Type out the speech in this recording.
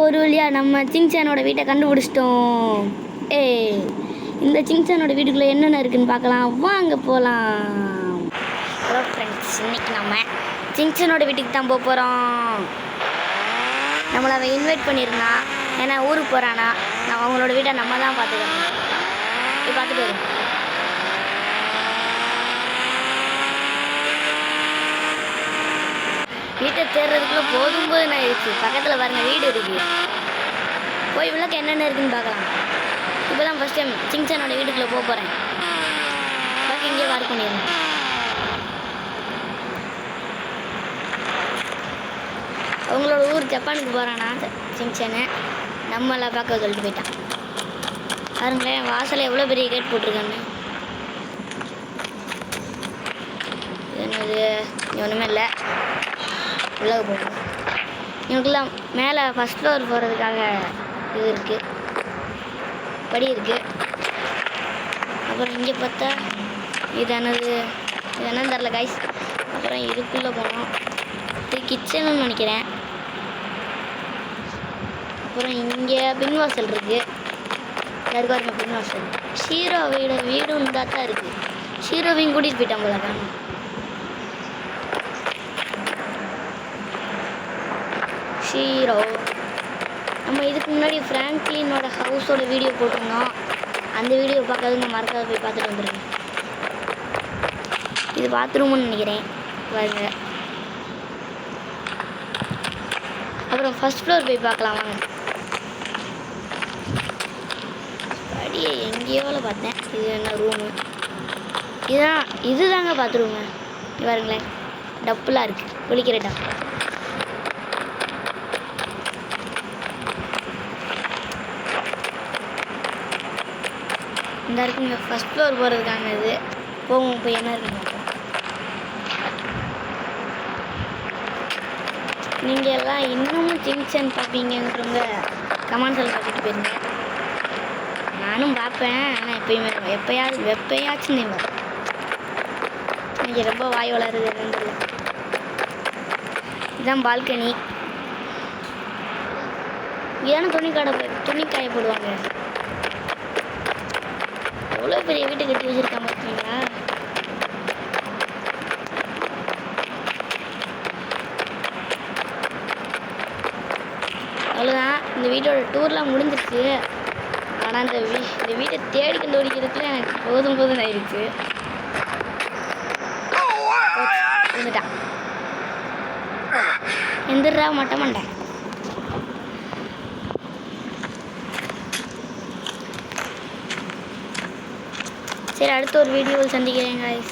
ஒரு வழியாக நம்ம சிங்சானோட வீட்டை கண்டுபிடிச்சிட்டோம். இந்த சிங்சானோட வீட்டுக்குள்ளே என்னென்ன இருக்குதுன்னு பார்க்கலாம், வாங்க போகலாம். ஹலோ ஃப்ரெண்ட்ஸ், இன்றைக்கி நம்ம சிங்சானோட வீட்டுக்கு தான் போக போகிறோம். நம்மளை அவன் இன்வைட் பண்ணியிருந்தான். ஏன்னா ஊருக்கு போகிறானா, நான் அவங்களோட வீட்டை நம்ம தான் பார்த்துக்கணும். போய் பார்த்துட்டு வரும். வீட்டை தேடுறதுக்குள்ளே போதும்போது நான் ஆயிடுச்சு. பக்கத்தில் பாருங்க வீடு இருக்குது. போய் உள்ளக்க என்னென்ன இருக்குதுன்னு பார்க்கலாம். இப்போ தான் ஃபஸ்ட் டைம் சிங்சானோட வீட்டுக்குள்ளே போக போகிறேன். பாக்கி இங்கே பார்க் பண்ணிடுறேன். அவங்களோட ஊர் ஜப்பானுக்கு போகிறானா சிங்சானை, நம்மளை பார்க்க சொல்லிட்டு போயிட்டான். பாருங்களேன், வாசலில் எவ்வளோ பெரிய கேட் போட்டிருக்காங்க. என்னது ஒன்றுமே இல்லை. உள்ளே போகணும். இவங்களுக்குலாம் மேலே ஃபஸ்ட் ஃப்ளோர் போகிறதுக்காக இது இருக்குது, படி இருக்குது. அப்புறம் இங்கே பார்த்தா இது என்னன்னு தெரில கைஸ். அப்புறம் இதுக்குள்ளே போனோம். இது கிச்சன்னு நினைக்கிறேன். அப்புறம் இங்கே பின்வாசல் இருக்குது. யாருக்காருங்க பின்வாசல். ஷீரோவோட வீடும் இருந்தால் தான் இருக்குது. ஷீரோவையும் கூட்டிகிட்டு போயிட்டான் போல காணும். ஷீரோ நம்ம இதுக்கு முன்னாடி ஃப்ராங்க்லினோட ஹவுஸோட வீடியோ போட்டிருந்தோம். அந்த வீடியோ பார்க்காதுங்க, மறக்காத போய் பார்த்துட்டு வந்துருங்க. இது பாத்ரூம்னு நினைக்கிறேன் பாருங்க. அப்புறம் ஃபர்ஸ்ட் ஃப்ளோர் போய் பார்க்கலாம் வாங்க. படியை எங்கேயோல பார்த்தேன். இது என்ன ரூமு? இதுதாங்க பாத்ரூமு. பாருங்களேன், டப்புலாம் இருக்குது, குளிக்கிற டப்பு. இந்த இருக்குங்க ஃபஸ்ட் ஃப்ளோர் போகிறதுக்காங்க. இது போகும். போய் என்ன இருக்குங்க. நீங்கள் எல்லாம் இன்னமும் சிங்சான் பார்ப்பீங்கன்றவங்க கமெண்ட்ஸில் பார்த்துட்டு போயிருங்க. நானும் பார்ப்பேன், ஆனால் எப்பயாச்சும் நீ வரும். நீங்கள் ரொம்ப வாய் வளருது என்னன்னு. இதுதான் பால்கனி. இதுதானே துணி காய போடுவாங்க. எவ்வளோ பெரிய வீட்டை கட்டி வச்சுருக்காங்க பார்த்தீங்களா. அவ்வளோதான், இந்த வீட்டோட டூர்லாம் முடிஞ்சிருச்சு. ஆனால் இந்த வீட்டை தேடி கண்டுபிடிக்கிறதுக்குள்ள எனக்கு போதும் ஆயிடுச்சு. வந்துட்டான். எந்திரா மாட்டேன். சரி, அடுத்த ஒரு வீடியோவில் சந்திக்கிறேன் guys.